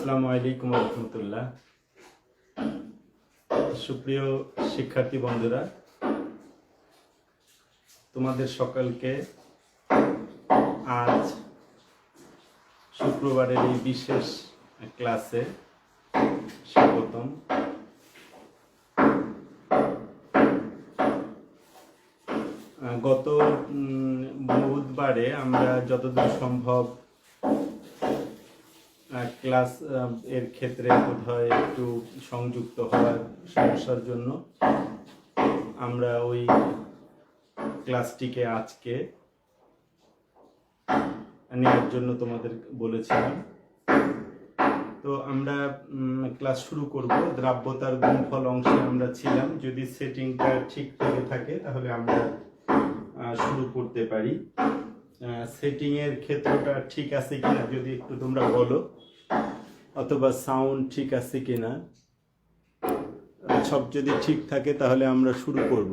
আসসালামু আলাইকুম রহমতুল্লাহ। সুপ্রিয় শিক্ষার্থী বন্ধুরা, তোমাদের সকলকে আজ শুক্রবারের এই বিশেষ ক্লাসে স্বাগতম। গত বুধবারে আমরা যতদূর সম্ভব ক্লাস এর ক্ষেত্রে বোধহয় একটু সংযুক্ত হওয়ার সমস্যার জন্য আমরা ওই ক্লাসটিকে আজকে নেওয়ার জন্য তোমাদের বলেছিলাম। তো আমরা ক্লাস শুরু করব। দ্রাব্যতার গুণফল অংশে আমরা ছিলাম। যদি সেটিংটা ঠিক থেকে থাকে তাহলে আমরা শুরু করতে পারি। সেটিং এর ক্ষেত্রটা ঠিক আছে কিনা যদি একটু তোমরা বলো, অথবা সাউন্ড ঠিক আছে কিনা। সব যদি ঠিক থাকে তাহলে আমরা শুরু করব।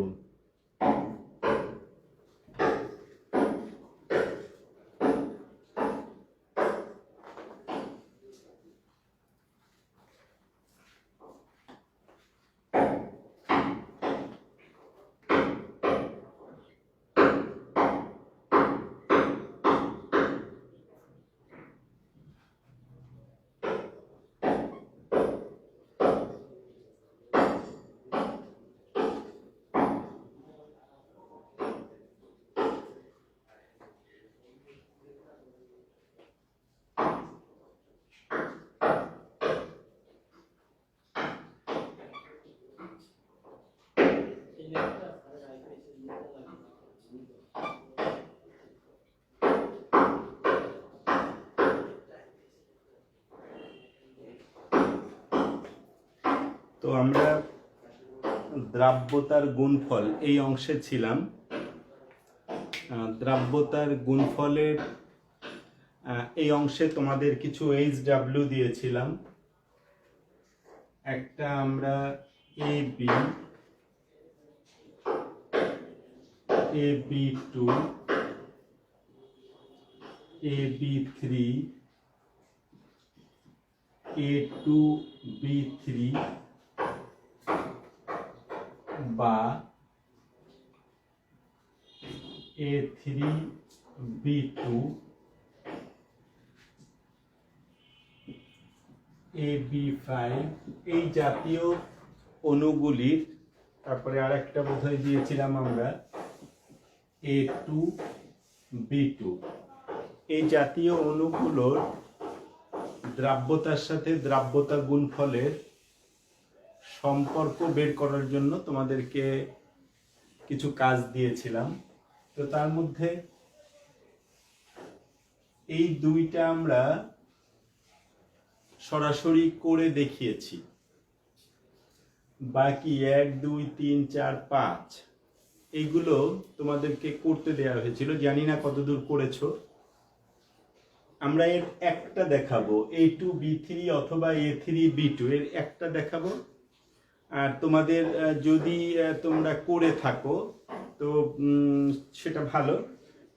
তো আমরা দ্রাব্যতার গুণফল এই অংশে ছিলাম। দ্রাব্যতার গুণফলের এই অংশে তোমাদের কিছু HW দিয়েছিলাম। একটা আমরা AB, AB2, AB3, A2B3 বা A3B2, AB5 এই জাতীয় অণুগুলির, তারপরে আরেকটা বোধহয় দিয়েছিলাম আমরা A2B2, এই জাতীয় অণুগুলোর দ্রাব্যতার সাথে দ্রাব্যতা গুণফলের সম্পর্ক বের করার জন্য তোমাদেরকে কিছু কাজ দিয়েছিলাম। তো তার মধ্যে এই দুইটা আমরা সরাসরি করে দেখিয়েছি। বাকি 1, 2, 3, 4, 5 এইগুলো তোমাদেরকে করতে দেওয়া হয়েছিল। জানি না কতদূর করেছো। আমরা এর একটা দেখাবো, A2B3 অথবা A3B2 এর একটা দেখাবো। আর তোমাদের যদি তোমরা করে থাকো তো সেটা ভালো।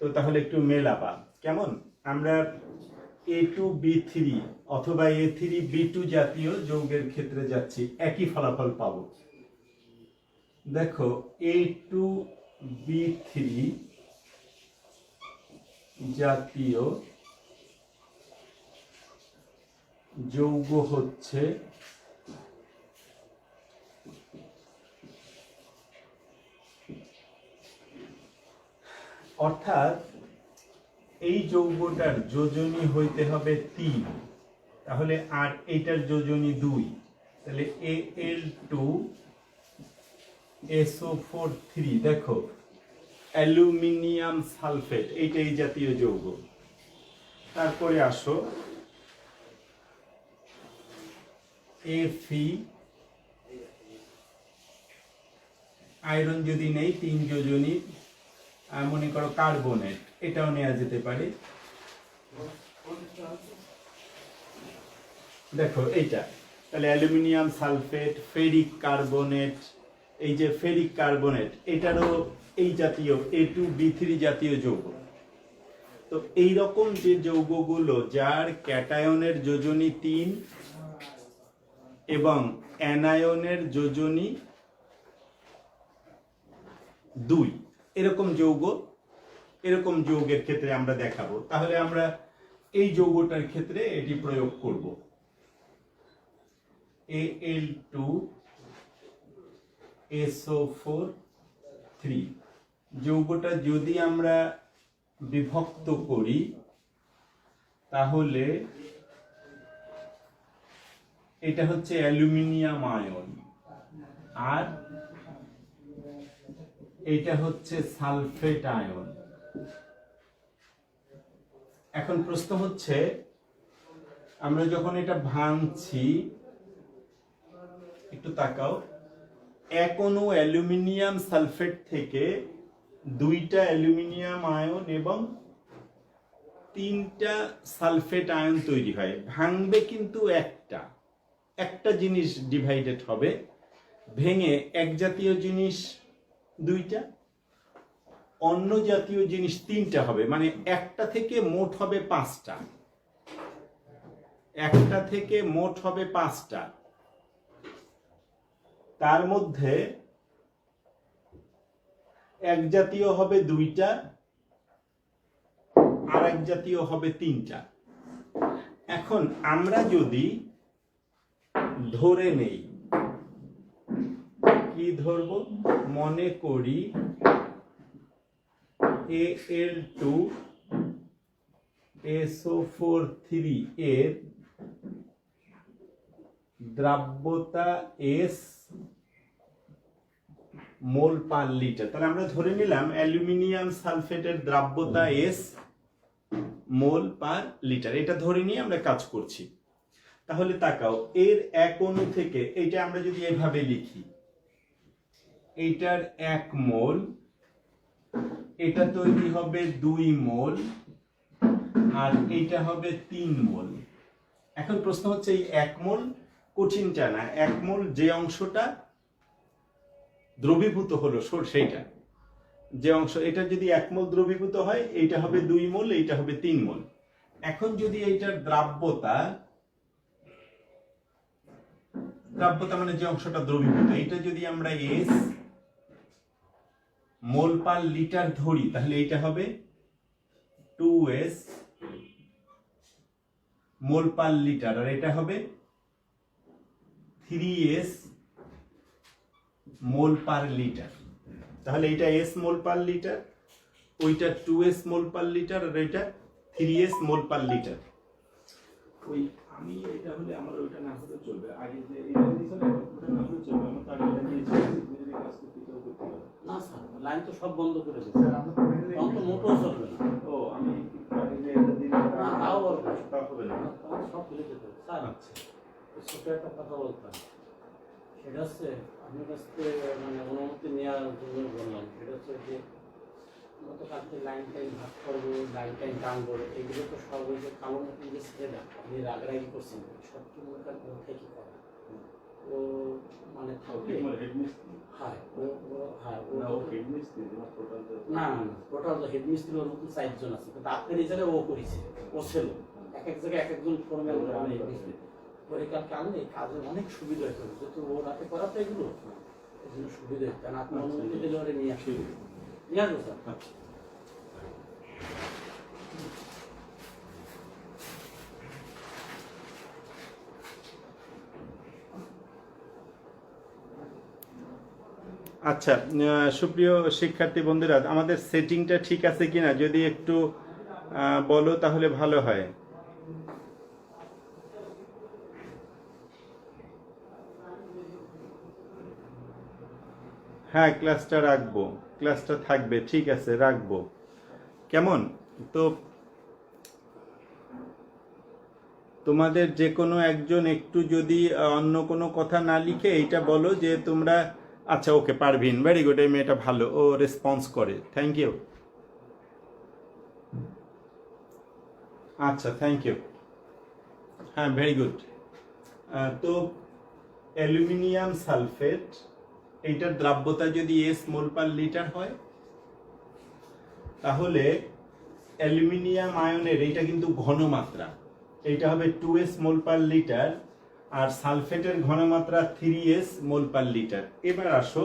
তো তাহলে একটু মেলাবা, কেমন? আমরা A2B3 অথবা A3B2 জাতীয় যৌগের ক্ষেত্রে যাচ্ছি, একই ফলাফল পাবো। দেখো, A2B3 জাতীয় যৌগ হচ্ছে অর্থাৎ এই যৌগটার যোজনী হইতে হবে 3, তাহলে আর এইটার যোজনী 2, তাহলে Al2SO4 3। দেখো, অ্যালুমিনিয়াম সালফেট, এইটা এই জাতীয় যৌগ। তারপরে আসো Fe, আয়রন যদি নেই 3 যোজনী, মনে করো কার্বনেট, এটাও নেওয়া যেতে পারে। দেখো এইটা, তাহলে অ্যালুমিনিয়াম সালফেট, ফেরিক কার্বনেট, এই যে ফেরিক কার্বনেট, এটারও এই জাতীয় A2B3 জাতীয় যৌগ। তো এই রকম যে যৌগগুলো যার ক্যাটায়নের যোজনী 3 এবং অ্যানায়নের যোজনী 2 এরকম যৌগের ক্ষেত্রে আমরা দেখাবো। তাহলে আমরা এই যৌগটার ক্ষেত্রে এটি প্রয়োগ করব। Al2SO4 3 যৌগটা যদি আমরা বিভক্ত করি তাহলে এটা হচ্ছে অ্যালুমিনিয়াম আয়ন আর এটা হচ্ছে সালফেট আয়ন। এখন প্রশ্ন হচ্ছে আমরা যখন এটা ভাঙছি, একটু তাকাও, এক অণু অ্যালুমিনিয়াম সালফেট থেকে 2টা অ্যালুমিনিয়াম আয়ন এবং 3টা সালফেট আয়ন তৈরি হয়। ভাঙবে কিন্তু একটা জিনিস ডিভাইডেড হবে, ভেঙে এক জাতীয় জিনিস 2টা, অন্য জাতীয় জিনিস 3টা হবে, মানে একটা থেকে মোট হবে 5টা। একটা থেকে মোট হবে 5টা। তার মধ্যে এক জাতীয় হবে 2টা আর এক জাতীয় হবে 3টা। এখন আমরা যদি ধরে নেই, কি ধরব, মনে করি Al2SO4 3 এর দ্রাব্যতা S মোল পার লিটার। তাহলে আমরা ধরে নিলাম অ্যালুমিনিয়াম সালফেটের দ্রাব্যতা S মোল পার লিটার, এটা ধরে নিয়ে আমরা কাজ করছি। তাহলে তাকাও, এর এক অণু থেকে, এইটা আমরা যদি এইভাবে লিখি, এইটার 1 মোল, এটা তৈরি হবে 2 মোল আর এইটা হবে 3 মোল। এখন প্রশ্ন হচ্ছে এই 1 মোল কঠিনটা না, 1 মোল যে অংশটা দ্রবীভূত হলো সেইটা, যে অংশ, এটা যদি 1 মোল দ্রবীভূত হয় এইটা হবে 2 মোল, এইটা হবে 3 মোল। এখন যদি এইটার দ্রাব্যতা মানে যে অংশটা দ্রবীভূত, এটা যদি আমরা S মোল পার লিটার ধরি, তাহলে এইটা হবে 2S মোল পার লিটার আর এটা হবে 3S মোল পার লিটার। তাহলে এটা S মোল পার লিটার, ওইটা 2S মোল পার লিটার আর এটা 3S মোল পার লিটার। ওই আমি এটা হলে আমার ওইটা না হলে চলবে, আগে যে এটা দিছিল ওটা না হলে চলবে, আমার তার এটা দিয়ে যদি কাজ করতে কেউ করতে পারে না স্যার, লাইন তো সব বন্ধ করে দিয়েছে স্যার, আমরা তো মোটর চলবে না। ও আমি আগে যে এটা দিই না তাও হবে না, সব ফেলে যেতে স্যার। আচ্ছা, ছোট একটা কথা বলতাম, সেটা হচ্ছে আপনার কাছ থেকে মানে অনুমতি নেওয়ার জন্য বললাম, সেটা হচ্ছে যে মতো কাছে লাইন টাইম ভাগ করবো, লাইন টাইম টানবো, এগুলো তো সব ওই যে কালো মতো যে ছেলেটা আপনি রাগারাগি করছেন, সব কি মনে করেন থেকে করা ও মানে থাকবে। হ্যাঁ না টোটাল হেডমিস্ত্রি ওর মতো 4 জন আছে, কিন্তু আপনার এই জায়গায় ও করেছে, ও ছিল এক জায়গায় এক একজন কর্মী হেডমিস্ত্রি পরীক্ষাকে আনলে কাজের অনেক সুবিধা হতো, যেহেতু ও রাতে করাতো এগুলো, এই জন্য সুবিধা হতো। কারণ আপনার অনুমতি দিলে ওরা নিয়ে আসবে, নিয়ে আসবো স্যার। আচ্ছা, সুপ্রিয় শিক্ষার্থী বন্ধুরা, আমাদের সেটিংটা ঠিক আছে কিনা যদি একটু বলো তাহলে ভালো হয়। হ্যাঁ, ক্লাসটা রাখবো, ক্লাসটা থাকবে, ঠিক আছে রাখবো। কেমন? তো তোমাদের যে কোনো একজন একটু যদি অন্য কোনো কথা না লিখে এইটা বলো যে তোমরা, আচ্ছা ওকে, পারভিন, ভেরি গুড, এই মেয়েটা ভালো, ও রেসপন্স করে, থ্যাংক ইউ। আচ্ছা, থ্যাংক ইউ, হ্যাঁ ভেরি গুড। তো অ্যালুমিনিয়াম সালফেট, এইটার দ্রাব্যতা যদি S মোল পার লিটার হয়, তাহলে অ্যালুমিনিয়াম আয়নের, এইটা কিন্তু ঘনমাত্রা, এইটা হবে 2S মোল পার লিটার আর সালফেটের ঘনমাত্রা 3s মোল পার লিটার। এবার আসো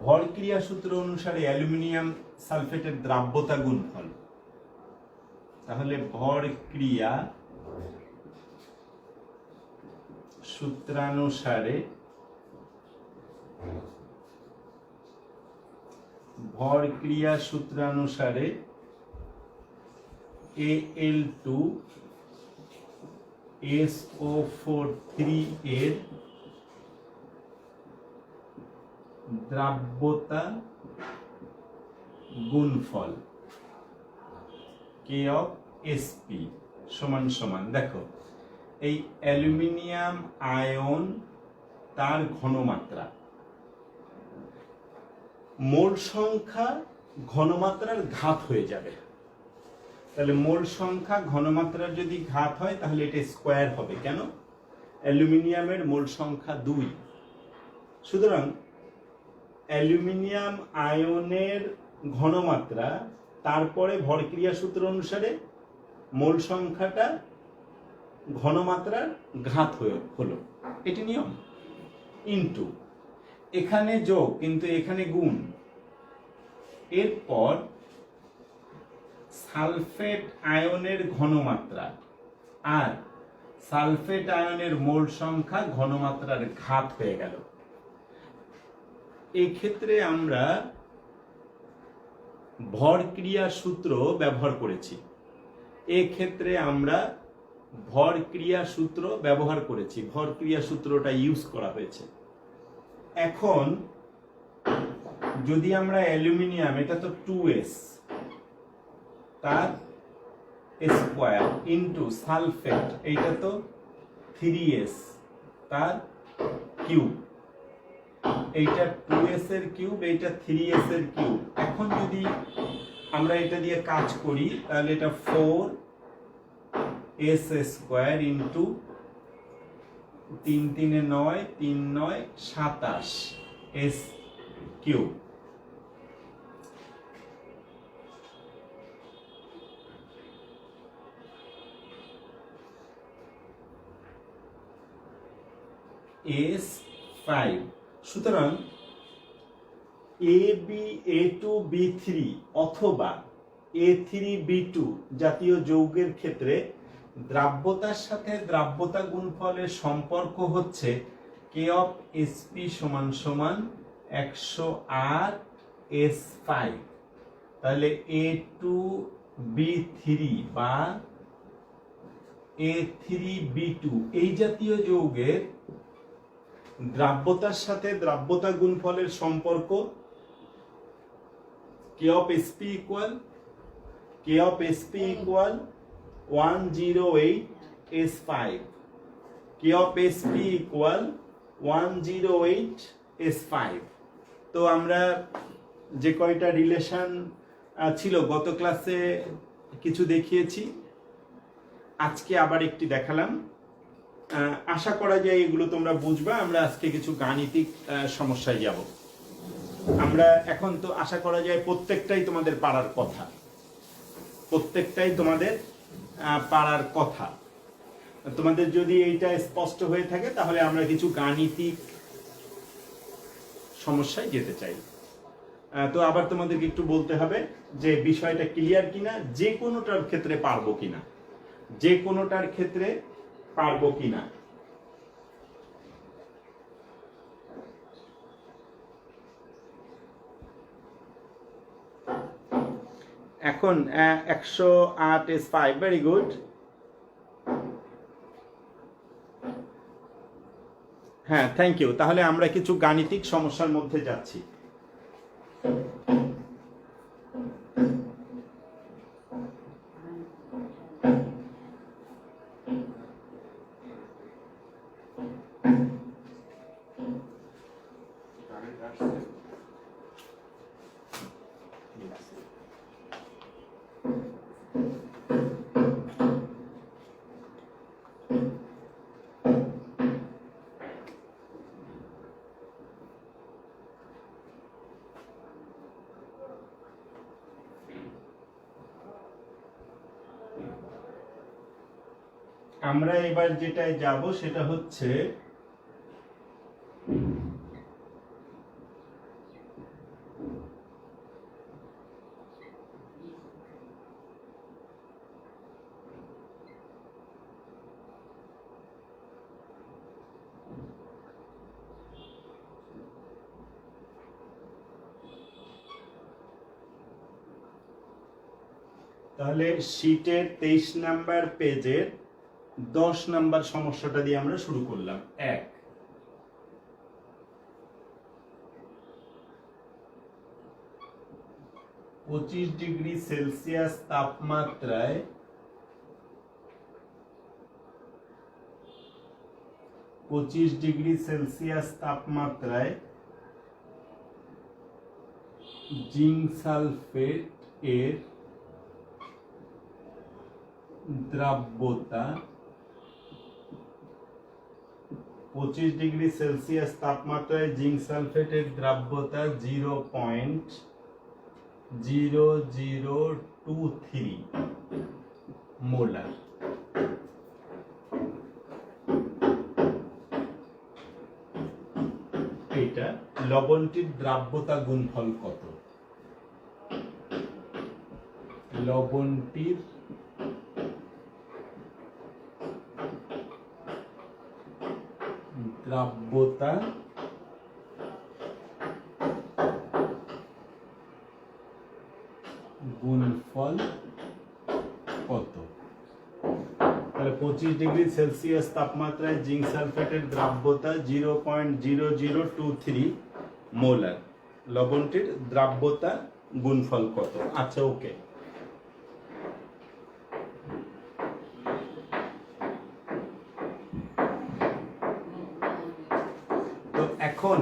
ভর ক্রিয়া সূত্র অনুসারে অ্যালুমিনিয়াম সালফেটের দ্রাব্যতা গুণফল। তাহলে ভর ক্রিয়া সূত্রানুসারে Al2SO4 এর দ্রাব্যতা গুণফল K(SP) সমান সমান, দেখো এই অ্যালুমিনিয়াম আয়ন তার ঘনমাত্রা, মোল সংখ্যা ঘনমাত্রার ঘাত হয়ে যাবে। তাহলে মোল সংখ্যা ঘনমাত্রার যদি ঘাত হয় তাহলে এটা স্কোয়ার হবে। কেন? অ্যালুমিনিয়ামের মোল সংখ্যা 2। সুতরাং অ্যালুমিনিয়াম আয়নের ঘনমাত্রা তারপরে ভরক্রিয়া সূত্র অনুসারে মোল সংখ্যাটা ঘনমাত্রার ঘাত হলো, এটি নিয়ম। ইনটু এখানে যোগ কিন্তু এখানে গুণ, এরপর সালফেট আয়নের ঘনমাত্রা আর সালফেট আয়নের মোল সংখ্যা ঘনমাত্রার ঘাত হয়ে গেল। এই ক্ষেত্রে আমরা ভরক্রিয়া সূত্র ব্যবহার করেছি। ভরক্রিয়া সূত্রটা ইউজ করা হয়েছে। এখন যদি আমরা অ্যালুমিনিয়াম, এটা তো 2s তার স্কোয়ার ইন্টু সালফেট, এইটা তো 3s তার কিউব, এইটা 2s এর কিউব, এইটা 3s এর কিউব। এখন যদি আমরা এটা দিয়ে কাজ করি তাহলে এটা 4s square into 3 3 9 3 9 27 s cube. S5। সুতরাং A2B3 অথবা A3B2 জাতীয় যৌগের ক্ষেত্রে দ্রাব্যতার সাথে দ্রাব্যতা গুণফলের সম্পর্ক হচ্ছে K(SP) সমান সমান 108s5। তাহলে A2B3 বা A3B2 এই জাতীয় যৌগের দ্রাব্যতার সাথে দ্রাব্যতা গুণফলের সম্পর্ক K(SP) equal 108s5। K(SP) equal 108s5। তো আমরা যে কয়টা রিলেশন ছিল গত ক্লাসে কিছু দেখিয়েছি, আজকে আবার একটি দেখালাম। আশা করা যায় এগুলো তোমরা বুঝবা। আমরা আজকে কিছু গাণিতিক সমস্যায় যাব। আমরা এখন তো আশা করা যায় প্রত্যেকটাই তোমাদের পারার কথা। তোমাদের যদি এইটা স্পষ্ট হয়ে থাকে তাহলে আমরা কিছু গাণিতিক সমস্যায় যেতে চাই। তো আবার তোমাদেরকে একটু বলতে হবে যে বিষয়টা ক্লিয়ার কিনা, যে কোনোটার ক্ষেত্রে পারবো কিনা। এখন 108s5, ভেরি গুড। হ্যাঁ, থ্যাংক ইউ। তাহলে আমরা কিছু গাণিতিক সমস্যার মধ্যে যাচ্ছি। আমরা এবার যেটায় যাব সেটা হচ্ছে তাহলে শীটের 23 নাম্বার পেজের 10 নাম্বার সমস্যাটা দিয়ে আমরা শুরু করলাম। 1, 25 ডিগ্রি সেলসিয়াস তাপমাত্রায় 25 ডিগ্রি সেলসিয়াস তাপমাত্রায় জিঙ্ক সালফেট এর দ্রাব্যতা 25 ডিগ্রি সেলসিয়াস তাপমাত্রায় জিঙ্ক সালফেটের দ্রাব্যতা 0.0023 মোলার। এটা লবণটির দ্রাব্যতা গুণফল কত? লবণটির দ্রাব্যতা গুণফল কত? তাহলে 25 ডিগ্রি সেলসিয়াস তাপমাত্রায় জিঙ্ক সালফেটের দ্রাব্যতা 0.0023 মোলার। লবণটির দ্রাব্যতা গুণফল কত? আচ্ছা, ওকে। এখন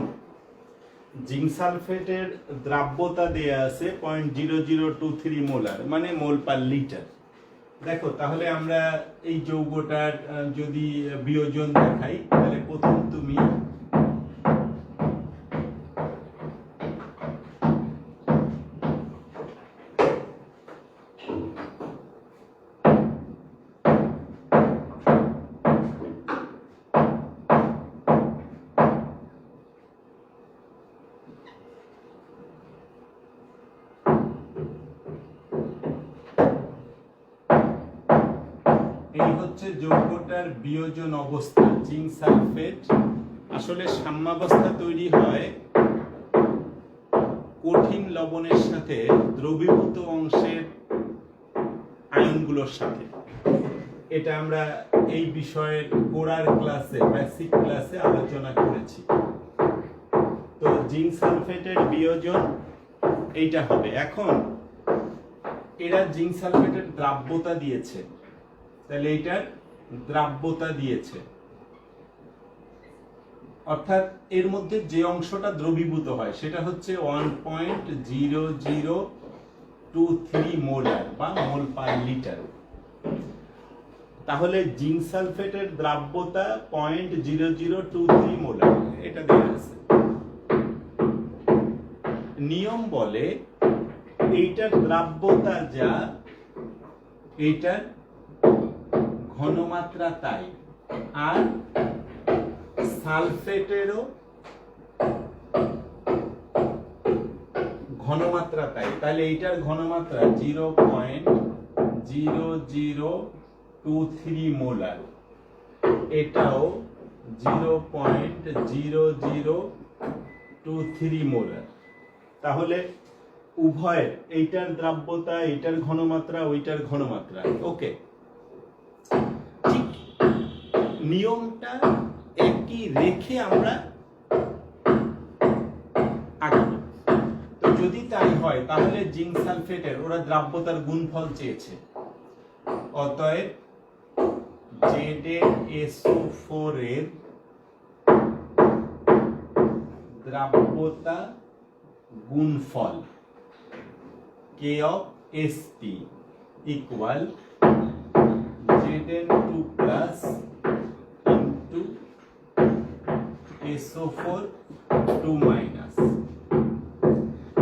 জিঙ্ক সালফেটের দ্রাব্যতা দেয়া আছে 0.0023 মোলার, মানে মোল পার লিটার। দেখো, তাহলে আমরা এই যৌগটার যদি বিয়োজন দেখাই, তাহলে প্রথম তুমি যৌগটার বিয়োজন অবস্থা জিঙ্ক সালফেট আসলে সাম্যাবস্থা তৈরি হয় কঠিন লবণের সাথে দ্রবীভূত অংশের আয়নগুলোর সাথে। এটা আমরা এই বিষয়ের গোড়ার ক্লাসে, বেসিক ক্লাসে আলোচনা করেছি। তো জিঙ্ক সালফেটের বিয়োজন এইটা হবে। এখন এরা জিঙ্ক সালফেটের দ্রাব্যতা দিয়েছে, তাহলে এইটার দ্রাব্যতা দিয়েছে, অর্থাৎ এর মধ্যে যে অংশটা দ্রবীভূত হয় সেটা হচ্ছে 1.0023 মোলার বা মোল পার লিটার। তাহলে জিঙ্ক সালফেটের দ্রাব্যতা 0.0023 মোলার, এটা দেওয়া আছে। নিয়ম বলে এইটার দ্রাব্যতা যা, এইটার ঘনমাত্রা তাই, আর সালফেটেরও ঘনমাত্রা তাই। তাহলে এইটার ঘনমাত্রা 0.0023 মোলার, এটাও 0.0023 মোলার। তাহলে উভয়ের, এইটার দ্রাব্যতা, এইটার ঘনমাত্রা, ওইটার ঘনমাত্রা। ওকে, ঠিক নিয়মটা একই রেখে আমরা আগাবো। তো যদি তাই হয়, তাহলে জিঙ্ক সালফেটের ওরা দ্রাব্যতার গুণফল চেয়েছে, অতএব ZnSO4 এর দ্রাব্যতা গুণফল K of Sp equal Zn2 plus into SO4 2 minus।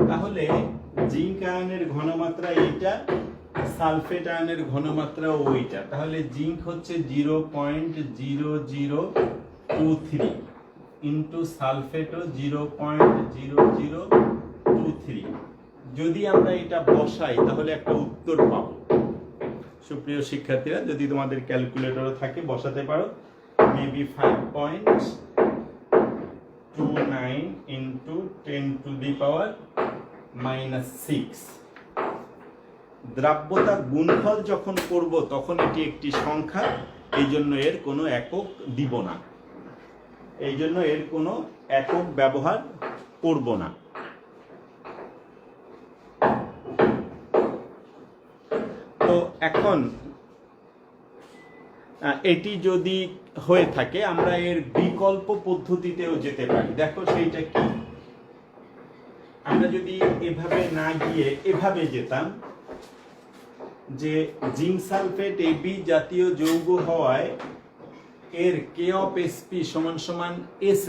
তাহলে জিঙ্ক আয়নের ঘনমাত্রা এইটা, সালফেট আয়নের ঘনমাত্রা ওইটা, তাহলে জিঙ্ক হচ্ছে 0.0023 ইন্টু সালফেটও 0.0023। যদি আমরা এটা বসাই তাহলে একটা উত্তর পাবো। সুপ্রিয় শিক্ষার্থীরা, যদি তোমাদের ক্যালকুলেটরও থাকে বসাতে পারো, মেবি 5.29 ইন্টু 10⁻⁻6। দ্রাব্যতা গুণফল যখন করব তখন এটি একটি সংখ্যা, এই জন্য এর কোনো একক দিব না, এই জন্য এর কোনো একক ব্যবহার করব না। তো এখন এটি যদি হয়ে থাকে আমরা এর বিকল্প পদ্ধতিতেও যেতে পারি। দেখো সেইটা কি, আমরা যদি এভাবে না গিয়ে এভাবে যেতাম যে জিঙ্ক সালফেট Ab জাতীয় যৌগ হওয়ায় এর K(Sp) = S²,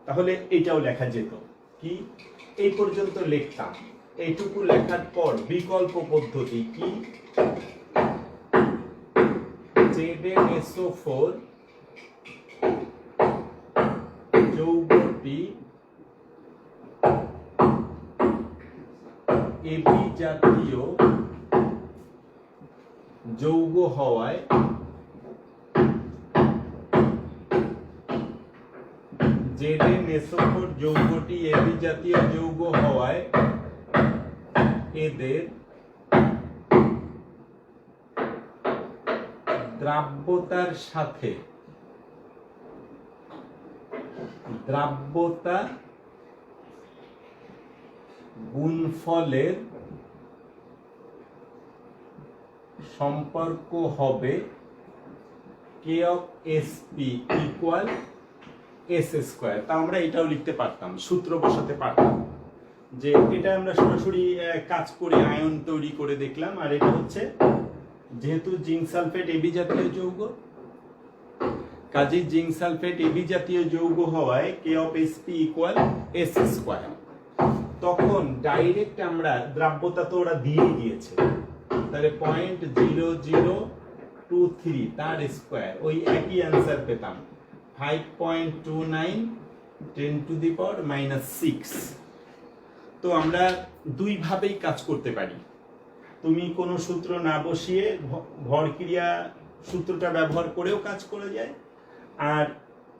তাহলে এটাও লেখা যেত। কি এই পর্যন্ত লিখতাম, এইটুকু লেখার পর বিকল্প পদ্ধতি কি, ZnSO4 যৌগটি Ab জাতীয় যৌগ হওয়ায় ZnSO4 যৌগটি Ab জাতীয় যৌগ হওয়ায় এদের দ্রাব্যতার সাথে দ্রাব্যতা গুণফলের সম্পর্ক হবে K(Sp) = S²। তা আমরা এটাও লিখতে পারতাম, সূত্র বসাতে পারতাম, যে এটা আমরা সরাসরি কাজ করে আয়ন তৈরি করে দেখলাম। আর এটা হচ্ছে যেহেতু জিঙ্ক সালফেট Ab জাতীয় যৌগ, কাজেই জিঙ্ক সালফেট Ab জাতীয় যৌগ হওয়ায় K(Sp) = S²। তখন ডাইরেক্ট আমরা দ্রাব্যতা তো ওরা দিয়ে দিয়েছে, তাহলে 0.0023 তার স্কয়ার, ওই একই অ্যান্সার পেতাম 5.29 10⁻⁻6। তো আমরা দুই ভাবেই কাজ করতে পারি। তুমি কোনো সূত্র না বসিয়ে ভরক্রিয়া সূত্রটা ব্যবহার করেও কাজ করা যায়, আর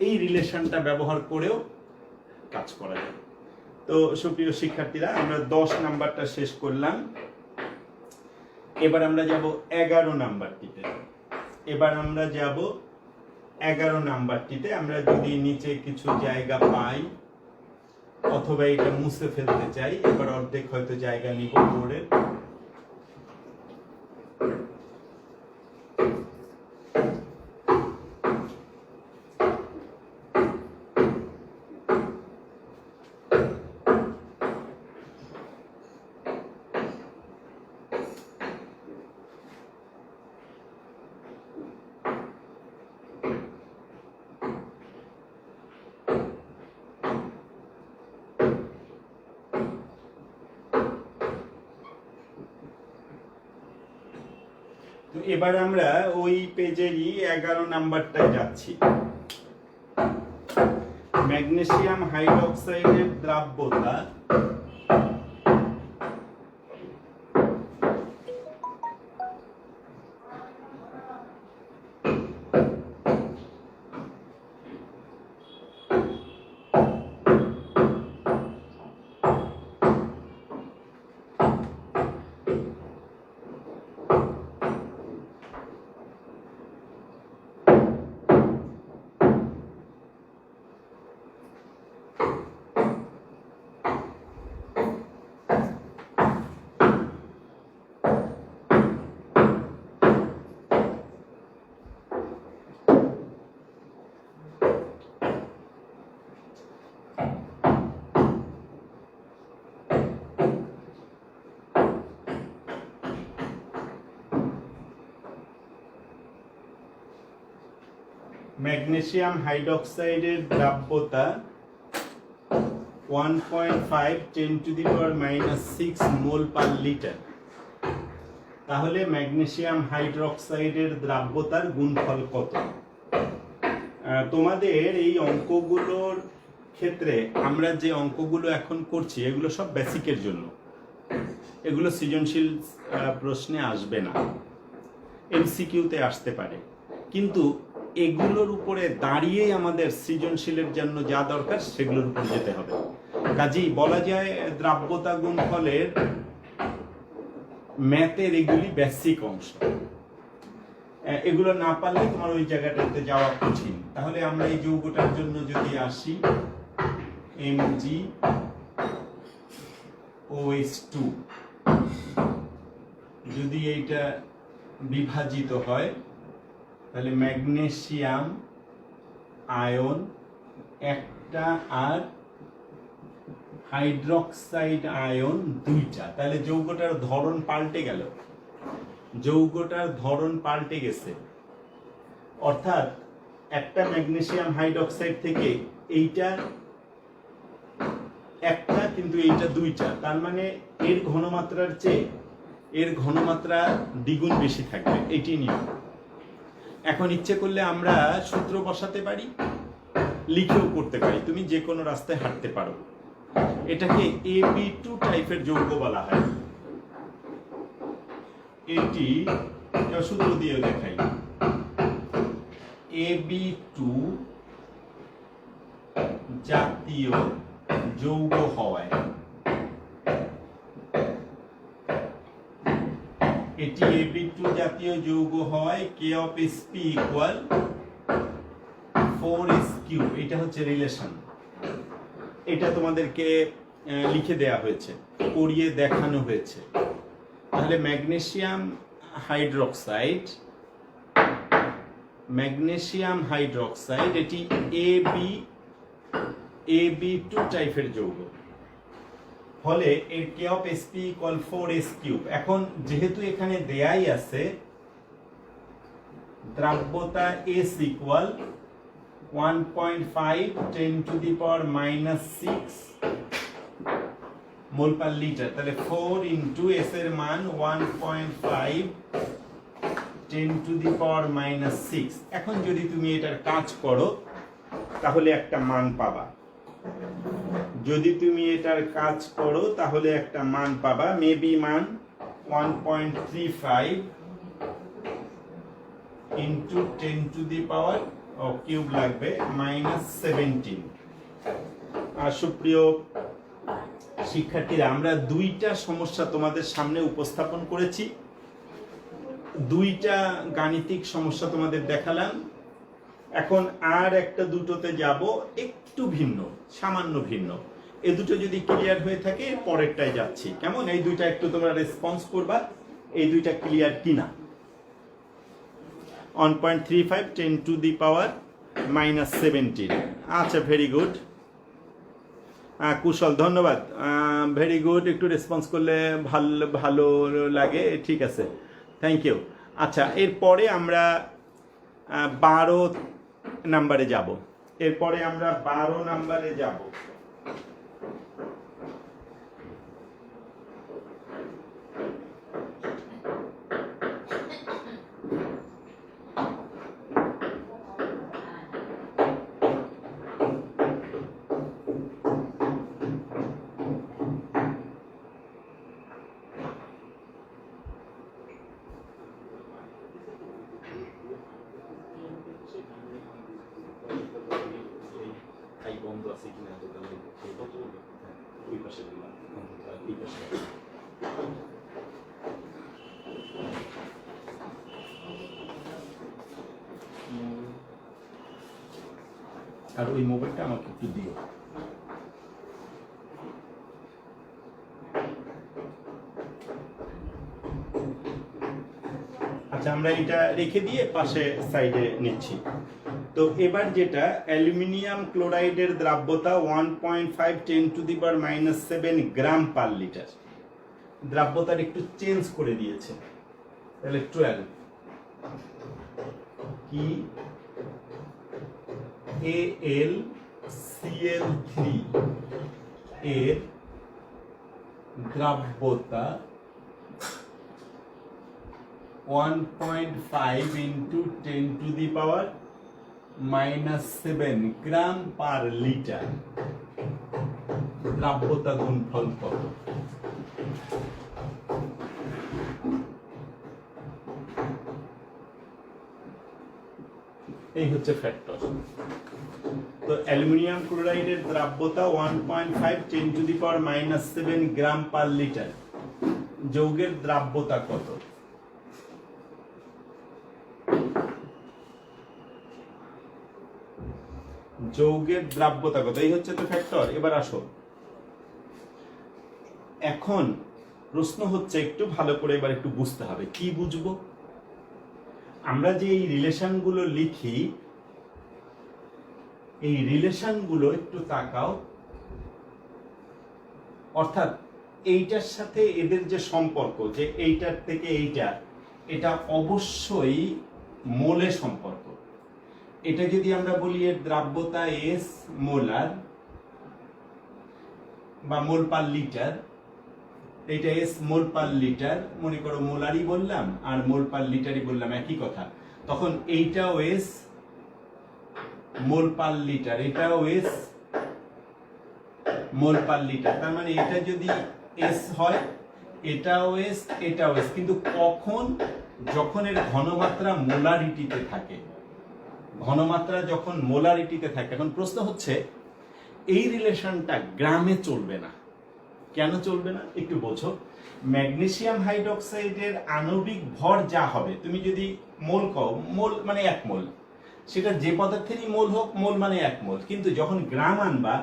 এই রিলেশনটা ব্যবহার করেও কাজ করা যায়। তো সুপ্রিয় শিক্ষার্থীরা, আমরা 10 নাম্বারটা শেষ করলাম। এবার আমরা যাব 11 নাম্বারটিতে। আমরা যদি নিচে কিছু জায়গা পাই অথবা এটা মুছে ফেলতে চাই, এবার অর্ধেক হয়তো জায়গা নিব বোর্ডের। এবার আমরা ওই পেজেরই 11 নাম্বারটায় যাচ্ছি। ম্যাগনেসিয়াম হাইড্রোক্সাইডের দ্রাব্যতা ম্যাগনেসিয়াম হাইড্রোক্সাইডের দ্রাব্যতা 1.5 10⁻⁻6 মোল পার লিটার। তাহলে ম্যাগনেসিয়াম হাইড্রোক্সাইডের দ্রাব্যতার গুণফল কত? তোমাদের এই অঙ্কগুলোর ক্ষেত্রে আমরা যে অঙ্কগুলো এখন করছি এগুলো সব বেসিকের জন্য, এগুলো সৃজনশীল প্রশ্নে আসবে না, এমসিকিউতে আসতে পারে, কিন্তু এগুলোর উপরে দাঁড়িয়েই আমাদের সৃজনশীলের জন্য যা দরকার সেগুলোর উপর যেতে হবে। কাজেই বলা যায় দ্রাব্যতা গুণফলের ম্যাথের এগুলি বেসিক অংশ, এগুলো না পারলে তোমার ওই জায়গাটাতে যাওয়া কঠিন। তাহলে আমরা এই যৌগটার জন্য যদি আসি MgOH2, যদি এইটা বিভাজিত হয় তাহলে ম্যাগনেসিয়াম আয়ন একটা আর হাইড্রোক্সাইড আয়ন দুইটা, তাহলে যৌগটার ধরন পাল্টে গেল, যৌগটার ধরন পাল্টে গেছে। অর্থাৎ একটা ম্যাগনেসিয়াম হাইড্রোক্সাইড থেকে এইটা একটা কিন্তু এইটা দুইটা, তার মানে এর ঘনমাত্রার চেয়ে এর ঘনমাত্রা দ্বিগুণ বেশি থাকবে, এটি নিয়ম। এখন ইচ্ছে করলে আমরা সূত্র বসাতে পারি, লিখেও করতে পারি, তুমি যে কোনো রাস্তায় হাঁটতে পারো। এটাকে AB2 টাইপের যৌগ বলা হয়। এটি সূত্র দিয়ে দেখাই, AB2 জাতীয় যৌগ হওয়ায় এটি AB2 জাতীয় যৌগ হয় K of Sp equal 4s3, এটা হচ্ছে রিলেশন। এটা তোমাদেরকে লিখে দেয়া হয়েছে, পড়িয়ে দেখানো হয়েছে। তাহলে ম্যাগনেসিয়াম হাইড্রোক্সাইড এটি AB2 টাইপের যৌগ, ফলে এর K of Sp equal 4s3। এখন যেহেতু এখানে দেয়াই আছে দ্রাব্যতা S equal 1.5 10 to the power minus 6 mole per litre, তাহলে 4 into S এর মান 1.5 10 to the power minus 6। এখন যদি তুমি এটার কাজ করো তাহলে একটা মান পাবা, যদি তুমি এটার কাজ করো তাহলে একটা মান পাবা, মেবি মান 1.35 into 10 to the power cube লাগবে -17। আর সুপ্রিয় শিক্ষার্থীরা, আমরা দুইটা সমস্যা তোমাদের সামনে উপস্থাপন করেছি, দুইটা গাণিতিক সমস্যা তোমাদের দেখালাম। এখন আর একটা দুটোতে যাব, একটু ভিন্ন, সামান্য ভিন্ন। এই দুটো যদি ক্লিয়ার হয়ে থাকে পরেরটায় যাচ্ছি, কেমন? এই দুইটা একটু তোমরা রেসপন্স করবা, এই দুইটা ক্লিয়ার কিনা। 1.35 10 to the power -17। আচ্ছা, ভেরি গুড কুশল, ধন্যবাদ, ভেরি গুড। একটু রেসপন্স করলে ভালো লাগে, ঠিক আছে, থ্যাংক ইউ। আচ্ছা, এরপরে আমরা 12 নাম্বারে যাব, এরপরে আমরা 12 নাম্বারে যাব। আর ওই মোবাইলটা আমাকে একটু দিও। আচ্ছা, আমরা এটা রেখে দিয়ে পাশে সাইডে নিচ্ছি। তো এবার যেটা, অ্যালুমিনিয়াম ক্লোরাইডের দ্রাব্যতা 1.5 10 to the power -7 gram per litre. দ্রাব্যতার একটু চেঞ্জ করে দিয়েছে, তাহলে 12 কি AlCl3 এর দ্রাব্যতা 1.5 into 10 to the power -7 gram per litre দ্রাব্যতা গুণফল কত? এই হচ্ছে ফ্যাক্টর। তো অ্যালুমিনিয়াম ক্লোরাইডের দ্রাব্যতা 1.5 10 to the power -7 gram per litre. যৌগের দ্রাব্যতা কত? যৌগের দ্রাব্যতা কত? এই হচ্ছে তো ফ্যাক্টর। এবার আসো, এখন প্রশ্ন হচ্ছে একটু ভালো করে এবার একটু বুঝতে হবে। কি বুঝবো? আমরা যে এই রিলেশনগুলো লিখি, এই রিলেশনগুলো একটু তাকাও, অর্থাৎ এইটার সাথে এদের যে সম্পর্ক, যে এইটার থেকে এইটা, এটা অবশ্যই মোলে সম্পর্ক। এটা যদি আমরা বলি এর দ্রাব্যতা এস মোলার বা মোল পার লিটার, এটা এস মোল পার লিটার, মনে করো মোলারই বললাম আর মোল পার লিটারই বললাম, একই কথা। তখন এইটাও এস মোল পার লিটার, এটাও এস মোল পার লিটার। তার মানে এটা যদি এস হয়, এটাও এস, এটাও এস, কিন্তু কখন? যখন এর ঘনমাত্রা মোলারিটিতে থাকে। ঘনমাত্রা যখন মোলারিটিতে থাকে। এখন প্রশ্ন হচ্ছে এই রিলেশনটা গ্রামে চলবে না। কেন চলবে না একটু বোঝো। ম্যাগনেসিয়াম হাইড্রোক্সাইডের আণবিক ভর যা হবে, তুমি যদি মোল কও, মোল মানে 1 মোল, সেটা যে পদার্থেরই মোল হোক, মোল মানে 1 মোল। কিন্তু যখন গ্রাম আনবা,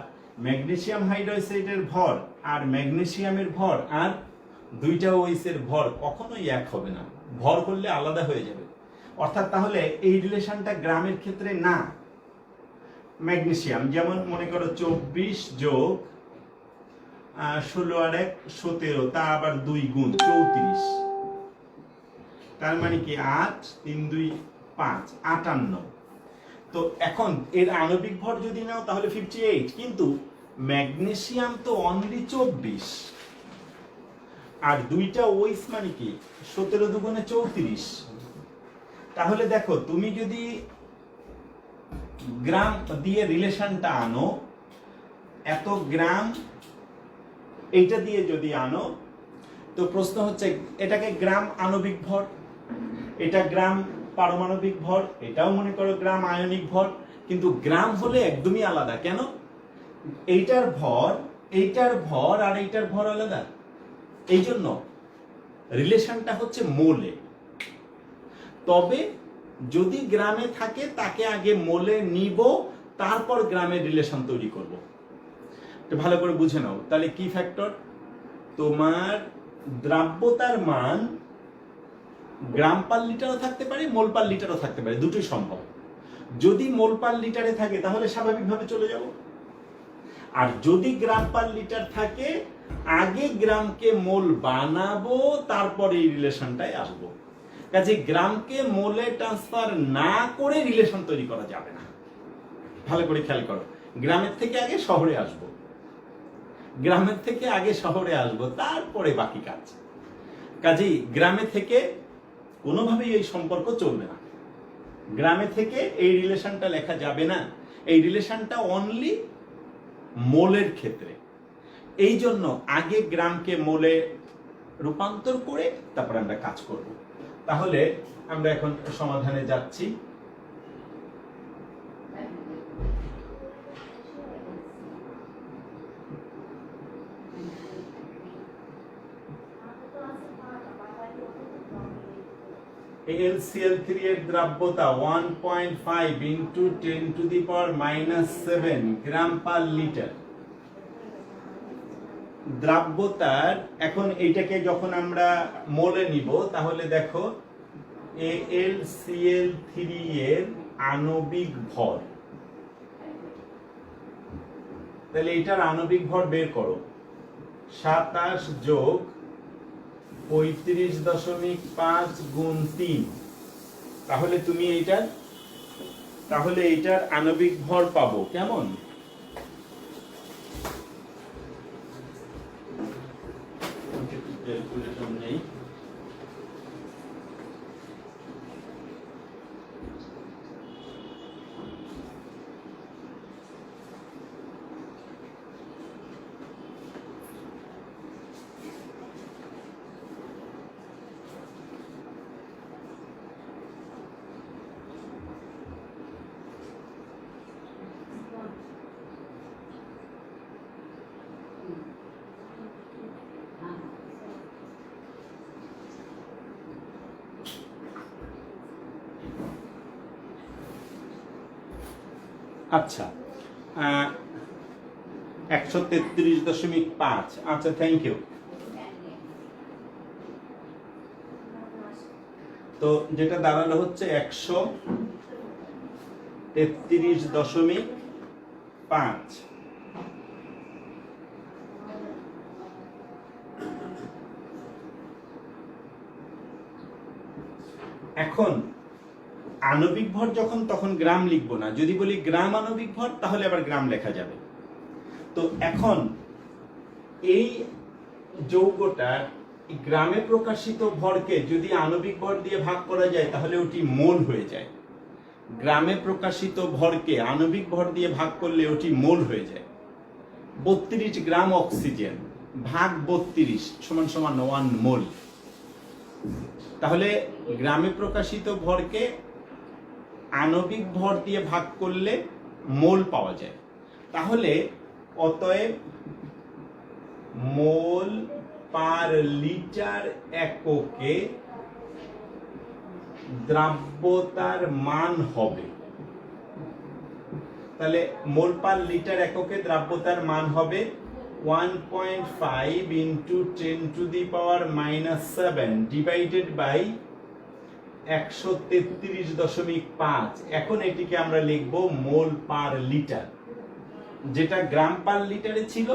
ম্যাগনেসিয়াম হাইড্রোক্সাইডের ভর আর ম্যাগনেসিয়ামের ভর আর দুইটা ওইসের ভর কখনোই এক হবে না, ভর করলে আলাদা হয়ে যাবে। অর্থাৎ তাহলে এই রিলেশনটা গ্রামের ক্ষেত্রে না। ম্যাগনেসিয়াম যেমন মনে করো 24 যোগ 16 আর 1 17, তা আবার 2 গুণ 34, তার মানে কি 8 3 2 5 58। তো এখন এর আণবিক ভর যদি নাও তাহলে 58, কিন্তু ম্যাগনেসিয়াম তো অনলি 24 আর দুইটা ওইস মানে কি 17 দুগুণে 34। তাহলে দেখো তুমি যদি গ্রাম দিয়ে রিলেশনটা আনো, এত গ্রাম এইটা দিয়ে যদি আনো, তো প্রশ্ন হচ্ছে এটাকে গ্রাম আণবিক ভর, এটা গ্রাম পারমাণবিক ভর, এটাও মনে করো গ্রাম আয়নিক ভর, কিন্তু গ্রাম হলে একদমই আলাদা। কেন? এইটার ভর আর এইটার ভর আলাদা। এই জন্য রিলেশনটা হচ্ছে মোলে। তবে যদি গ্রামে থাকে তাকে আগে মোলে নিব, তারপর গ্রামের রিলেশন তৈরি করব। ভালো করে বুঝে নাও। তাহলে কি ফ্যাক্টর? তোমার দ্রাব্যতার মান গ্রাম পার লিটারও থাকতে পারে, মোল পার লিটারও থাকতে পারে, দুটোই সম্ভব। যদি মোল পার লিটারে থাকে তাহলে স্বাভাবিকভাবে চলে যাব, আর যদি গ্রাম পার লিটার থাকে আগে গ্রামকে মোল বানাবো, তারপরে এই রিলেশনটায় আসবো। কাজে গ্রামকে মোলে ট্রান্সফার না করে রিলেশন তৈরি করা যাবে না। ভালো করে খেয়াল করো, গ্রামের থেকে আগে শহরে আসবো, গ্রামের থেকে আগে শহরে আসবো, তারপরে বাকি কাজ। কাজেই গ্রামে থেকে কোনোভাবেই এই সম্পর্ক চলবে না। গ্রামে থেকে এই রিলেশনটা লেখা যাবে না। এই রিলেশনটা অনলি মোলের ক্ষেত্রে। এই জন্য আগে গ্রামকে মোলে রূপান্তর করে তারপর আমরা কাজ করব। তাহলে আমরা এখন সমাধানে যাচ্ছি। AlCl3 এর দ্রাব্যতা 1.5 into 10 to the power -7 gram per litre. দ্রাব্যতার এখন এইটাকে যখন আমরা মোলে নিব, তাহলে দেখো AlCl3 এর আণবিক ভর, তাহলে এটার আণবিক ভর বের করো। 27 যোগ 35.5 গুণ 3, তাহলে তুমি এইটার আণবিক ভর পাবো কেমন? আচ্ছা, 133.5। আচ্ছা, থ্যাংক ইউ। তো যেটা দাঁড়ালো হচ্ছে 133.5। এখন আণবিক ভর যখন, তখন গ্রাম লিখবো না। যদি বলি গ্রাম আণবিক ভর, তাহলে আবার গ্রাম লেখা যাবে। তো এখন এই যৌগটার গ্রামে প্রকাশিত ভরকে যদি আণবিক ভর দিয়ে ভাগ করা যায়, তাহলে ওটি মোল হয়ে যায়। গ্রামে প্রকাশিত ভরকে আণবিক ভর দিয়ে ভাগ করলে ওটি মোল হয়ে যায়। 32 গ্রাম অক্সিজেন ভাগ 32 সমান সমান 1 মোল। তাহলে গ্রামে প্রকাশিত ভরকে আণবিক ভর দিয়ে ভাগ করলে মোল পাওয়া যায়। তাহলে অতএব মোল পার লিটার এককে দ্রাব্যতার মান হবে, তাহলে মোল পার লিটার এককে দ্রাব্যতার মান হবে 1.5 into 10 to the power minus 7 divided by 133.5। এখন এটিকে আমরা লিখব মোল পার লিটার। যেটা গ্রাম পার লিটারে ছিল,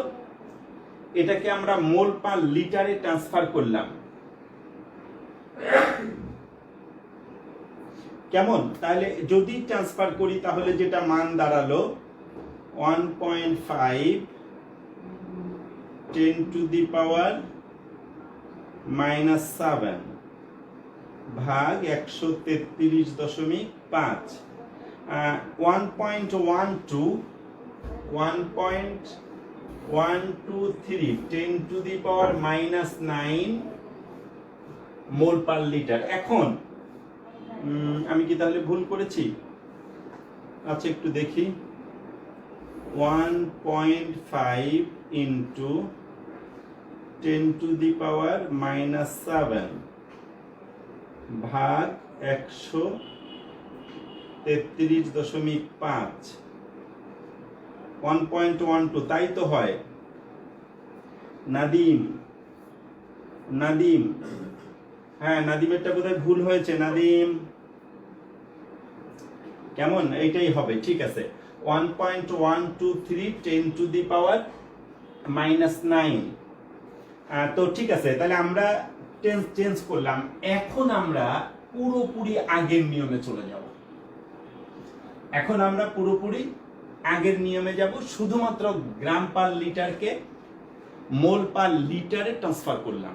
এটাকে আমরা মোল পার লিটারে ট্রান্সফার করলাম। কেমন? তাহলে যদি ট্রান্সফার করি, তাহলে যেটা মান দাঁড়ালো 1.5 10 to the power minus 7 ভাগ 133.5। 1.123 10 to the power minus 9 mole per litre. এখন আমি কি তাহলে ভুল করেছি? আচ্ছা, একটু দেখি। 1.5 into 10 to the power minus 7 ভাগ 133.5 1.12, তাই তো হয়। নাদিম, হ্যাঁ, নাদিমেরটা বোধহয় ভুল হয়েছে। নাদিম, কেমন? এইটাই হবে, ঠিক আছে। 1.123 10 to the power minus 9। তো ঠিক আছে, তাহলে আমরা চেঞ্জ করলাম। এখন আমরা পুরোপুরি আগের নিয়মে চলে যাব। শুধুমাত্র গ্রাম পার লিটারকে মোল পার লিটারে ট্রান্সফার করলাম।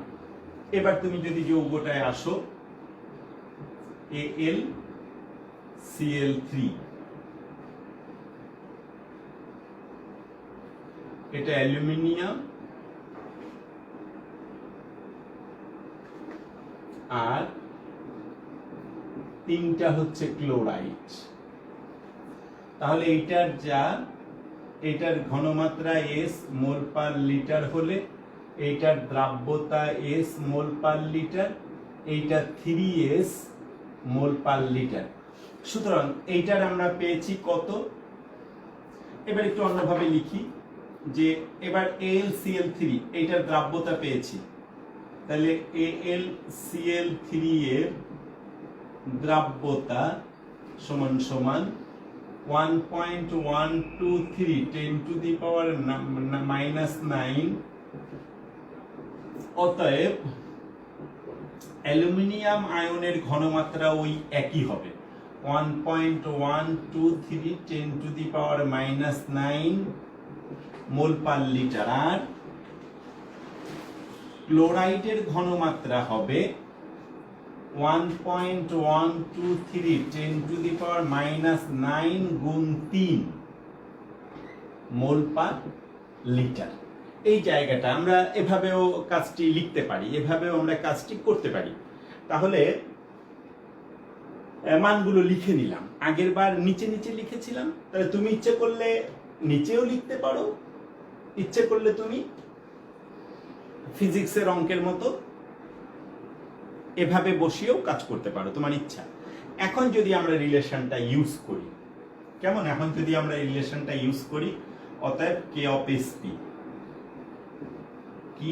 এবার তুমি যদি যৌগটায় আসো, AlCl3, এটা অ্যালুমিনিয়াম আর 3টা হচ্ছে ক্লোরাইড। তাহলে এটার ঘনমাত্রা S মোল পার লিটার হলে এইটার দ্রাব্যতা S মোল পার লিটার, এইটা 3S মোল পার লিটার। সুতরাং এইটার আমরা পেয়েছি কত? এবার একটু অন্যভাবে লিখি, যে এবার AlCl3 এইটার দ্রাব্যতা পেয়েছি। তাহলে AlCl3 এর দ্রাব্যতা সমান সমান 1.123 10 to the power minus 9। অতএব অ্যালুমিনিয়াম আয়নের ঘনমাত্রা ওই একই হবে, 1.123 10 to the power minus 9 mole per litre. আর ক্লোরাইডের ঘনমাত্রা হবে 1.123 10 to the power minus 9 গুণ 3 মোল পার লিটার। এই জায়গাটা আমরা এভাবেও কাজটি লিখতে পারি, এভাবেও আমরা কাজটি করতে পারি। তাহলে মানগুলো লিখে নিলাম। আগের বার নিচে লিখেছিলাম, তাহলে তুমি ইচ্ছে করলে নিচেও লিখতে পারো, ইচ্ছে করলে তুমি ফিজিক্সের অঙ্কের মতো এভাবে বসিয়েও কাজ করতে পারো, তোমার ইচ্ছা। এখন যদি আমরা রিলেশনটা ইউজ করি, কেমন? এখন যদি আমরা এই রিলেশনটা ইউজ করি, অতএব কে অফ এসপি কি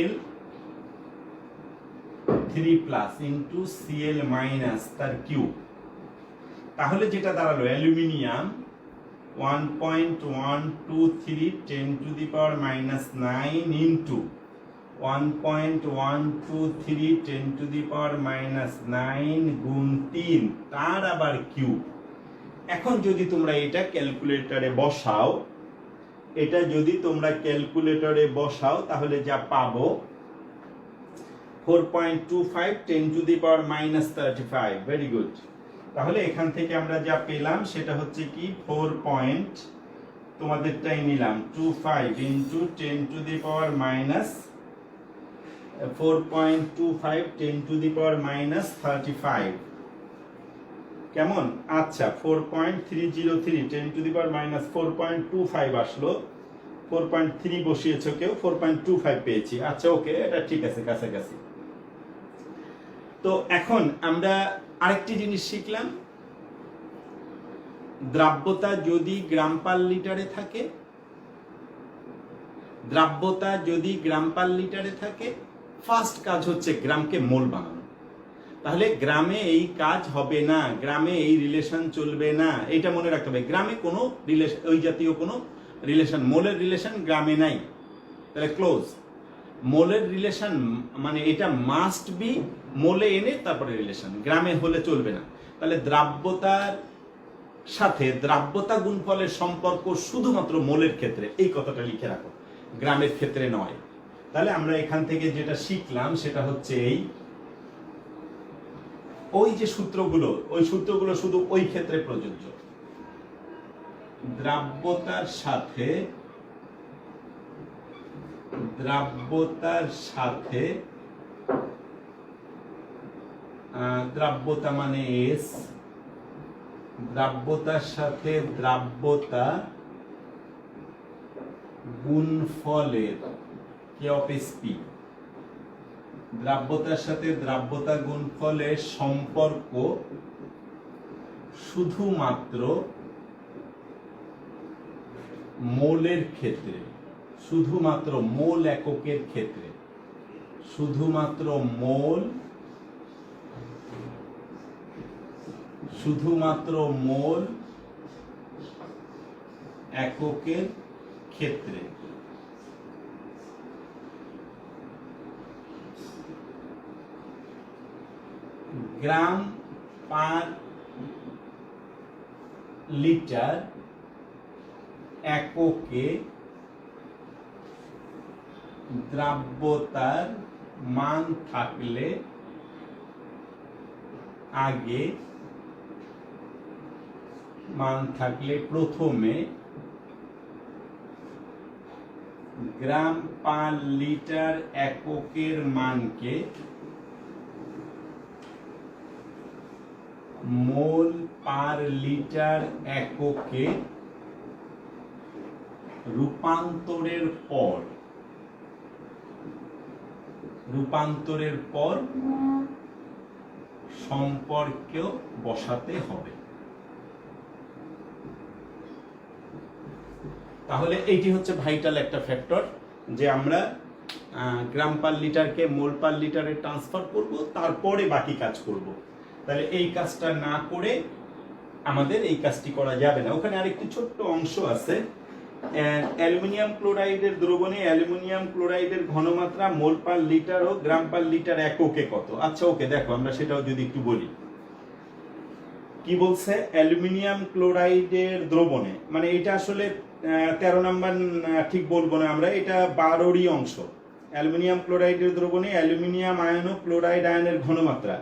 এল 3 প্লাস ইন্টু সিএল মাইনাস তার কিউব, তাহলে যেটা দাঁড়ালো aluminium 1.123 10 to the power minus 9 into 1.123 10 to the power minus 9 গুণ 3 তার আবার কিউব। এখন যদি তোমরা এটা ক্যালকুলেটরে বসাও, তাহলে যা পাবো 4.25 10 to the power minus 35। Very good. তাহলে এখান থেকে আমরা যা পেলাম সেটা হচ্ছে কি 4. তোমাদেরটাই নিলাম 25 into 10 to the power minus 4.25 10 to the power minus 35। কেমন? আচ্ছা 4.303 10 টু দি পাওয়ার মাইনাস 4.25 আসলো, 4.3 বসিয়েছো কেউ, 4.25 পেয়েছি। আচ্ছা ওকে, এটা ঠিক আছে, কাছাকাছি। তো এখন আমরা আরেকটি জিনিস শিখলাম, দ্রাব্যতা যদি গ্রাম পার লিটারে থাকে, ফার্স্ট কাজ হচ্ছে গ্রামকে মোল বানানো। তাহলে গ্রামে এই কাজ হবে না, গ্রামে এই রিলেশন চলবে না, এটা মনে রাখতে হবে। গ্রামে কোনো রিলেশন, ওই জাতীয় কোনো রিলেশন, মোলের রিলেশন গ্রামে নাই। তাহলে ক্লোজ। মোলের রিলেশন মানে এটা মাস্ট বি মোলে এনে তারপরে রিলেশন, গ্রামে হলে চলবে না। তাহলে দ্রাব্যতার সাথে দ্রাব্যতা গুণফলের সম্পর্ক শুধুমাত্র মোলের ক্ষেত্রে, এই কথাটা লিখে রাখো, গ্রামের ক্ষেত্রে নয়। তাহলে আমরা এখান থেকে যেটা শিখলাম সেটা হচ্ছে ওই যে সূত্রগুলো, ওই সূত্রগুলো শুধু ওই ক্ষেত্রে প্রযোজ্য। দ্রাব্যতার সাথে দ্রাব্যতা মানে এস, দ্রাব্যতার সাথে দ্রাব্যতা গুণফলের কে অফ এসপি, দ্রাব্যতার সাথে দ্রাব্যতা গুণফলের সম্পর্ক শুধুমাত্র মোলের ক্ষেত্রে, শুধুমাত্র মোল এককের ক্ষেত্রে, শুধুমাত্র মোল এককের ক্ষেত্রে। গ্রাম পার লিটার এককে দ্রাব্যতার মান থাকলে প্রথমে গ্রাম পার লিটার এককের মানকে মোল পার লিটার এককে রূপান্তরের পর সম্পর্কেও বসাতে হবে। তাহলে এইটি হচ্ছে ভাইটাল একটা ফ্যাক্টর, যে আমরা গ্রাম পার লিটারকে মোল পার লিটারে ট্রান্সফার করব, তারপরে বাকি কাজ করব। তাহলে এই কাজটা না করে আমাদের এই কাজটি করা যাবে না। ওখানে আরেকটি ছোট্ট অংশ আছে, অ্যালুমিনিয়াম ক্লোরাইডের দ্রবণে অ্যালুমিনিয়াম ক্লোরাইডের ঘনমাত্রা মোল পার লিটার ও গ্রাম পার লিটার এককে কত। আচ্ছা ওকে, দেখো আমরা সেটাও যদি একটু বলি। কি বলছে? অ্যালুমিনিয়াম ক্লোরাইডের দ্রবণে, মানে এটা আসলে 13 নাম্বার ঠিক বলবো না আমরা, এটা 12রই অংশ। অ্যালুমিনিয়াম ক্লোরাইডের দ্রবণে অ্যালুমিনিয়াম আয়ন ও ক্লোরাইড আয়নের ঘনমাত্রা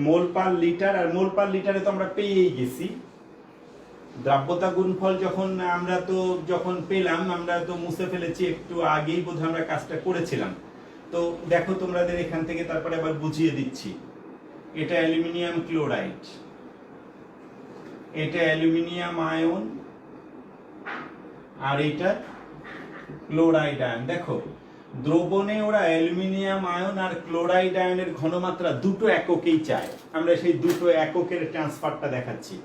মোল পার লিটার, আর মোল পার লিটারে তো আমরা পেয়েই গেছি। দ্রাব্যতা গুণফল যখন পেলাম, আমরা তো মুছে ফেলেছি, একটু আগেই বোধহয় আমরা কাজটা করেছিলাম। তো দেখো তোমাদের এখান থেকে তারপরে আবার বুঝিয়ে দিচ্ছি। এটা অ্যালুমিনিয়াম ক্লোরাইড, এটা অ্যালুমিনিয়াম আয়ন, আর এটা ক্লোরাইড আয়ন। দেখো দ্রবণে ওরা অ্যালুমিনিয়াম আয়ন আর ক্লোরাইড আয়নের ঘনমাত্রা দুটো এককেই চায়। আমরা সেই দুটো এককের ট্রান্সফারটা দেখাচ্ছি।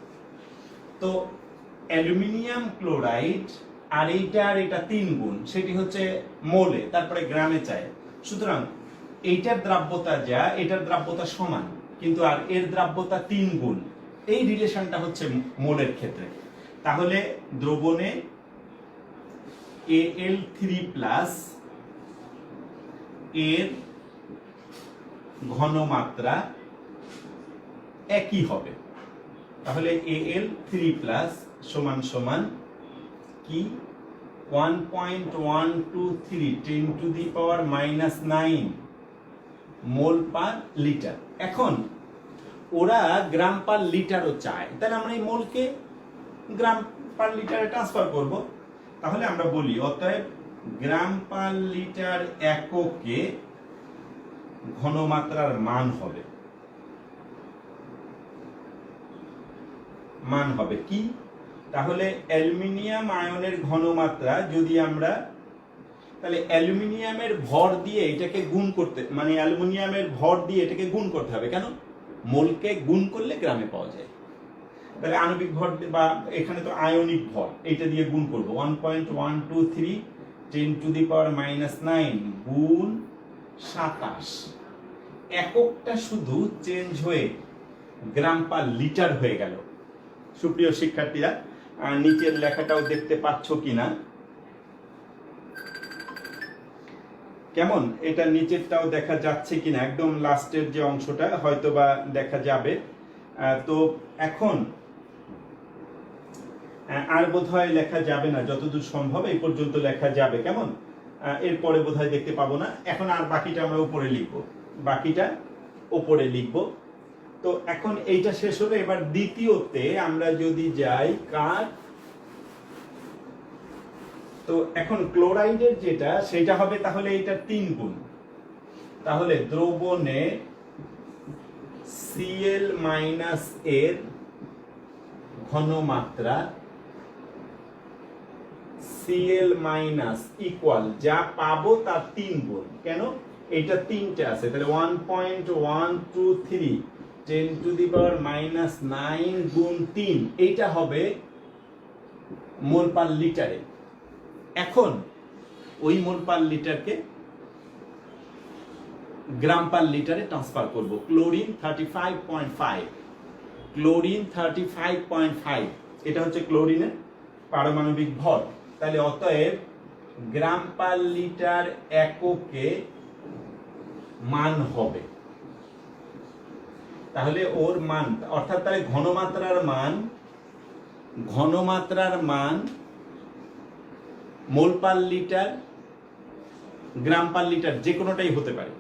তো অ্যালুমিনিয়াম ক্লোরাইড আর এটা 3 গুণ, সেটি হচ্ছে মোলে, তারপরে গ্রামে চায়। সুতরাং এইটার দ্রাব্যতা যা, এটার দ্রাব্যতা সমান, কিন্তু আর এর দ্রাব্যতা 3 গুণ। এই রিলেশনটা হচ্ছে মোলের ক্ষেত্রে। তাহলে দ্রবণে Al3+ এর ঘনমাত্রা একই হবে। তাহলে Al3+ সমান সমান কি 1.123 10⁻⁻9 মোল পার লিটার। এখন ওরা গ্রাম পার লিটারও চায়, তাহলে আমরা এই মোলকে গ্রাম পার লিটারে ট্রান্সফার করব। তাহলে আমরা বলি অতএব গ্রাম পার লিটার এককে ঘনমাত্রার মান হবে কি? তাহলে অ্যালুমিনিয়াম আয়নের ঘনমাত্রা যদি আমরা, তাহলে অ্যালুমিনিয়ামের ভর দিয়ে এটাকে গুণ করতে, মানে অ্যালুমিনিয়ামের ভর দিয়ে এটাকে গুণ করতে হবে। কেন? মোলকে গুণ করলে গ্রামে পাওয়া যায়। তাহলে আণবিক ভর বা এখানে তো আয়নিক ভর, এটা দিয়ে গুণ করব। 1.123 10⁻⁻9 গুণ 27। এককটা শুধু চেঞ্জ হয়ে গ্রাম পার লিটার হয়ে গেল। সুপ্রিয় শিক্ষার্থীরা, নিচের লেখাটাও দেখতে পাচ্ছ কিনা? কেমন? এটা নিচেরটাও দেখা যাচ্ছে কিনা? একদম লাস্টের যে অংশটা হয়তোবা দেখা যাবে। তো এখন আর বোধহয় লেখা যাবে না, যতদূর সম্ভব এই পর্যন্ত লেখা যাবে। কেমন? এরপরে বোধহয় দেখতে পাবো না। এখন আর বাকিটা আমরা উপরে লিখব। তো এখন এইটা শেষ হলো। এবার দ্বিতীয়তে আমরা যদি যাই কার, তো এখন ক্লোরাইডের যেটা, সেটা হবে তাহলে এটা 3 গুণ। তাহলে দ্রবণে Cl- এর ঘনমাত্রা Cl- ইকুয়াল যা পাবো তার 3 গুণ। কেন? এটা 3টে আছে, তাহলে 1.123 10⁻⁻9 গুণ 3, এইটা হবে মোল পার লিটারে। এখন ওই মোল পার লিটারকে গ্রাম পার লিটারে ট্রান্সফার করব। ক্লোরিন 35.5, এটা হচ্ছে ক্লোরিনের পারমাণবিক ভর। তাহলে অতএব গ্রাম পার লিটার এককে মান হবে, তাহলে ওর মান, অর্থাৎ তাহলে ঘনমাত্রার মান মোল পার লিটার, গ্রাম পার লিটার, যে কোনোটাই হতে পারে,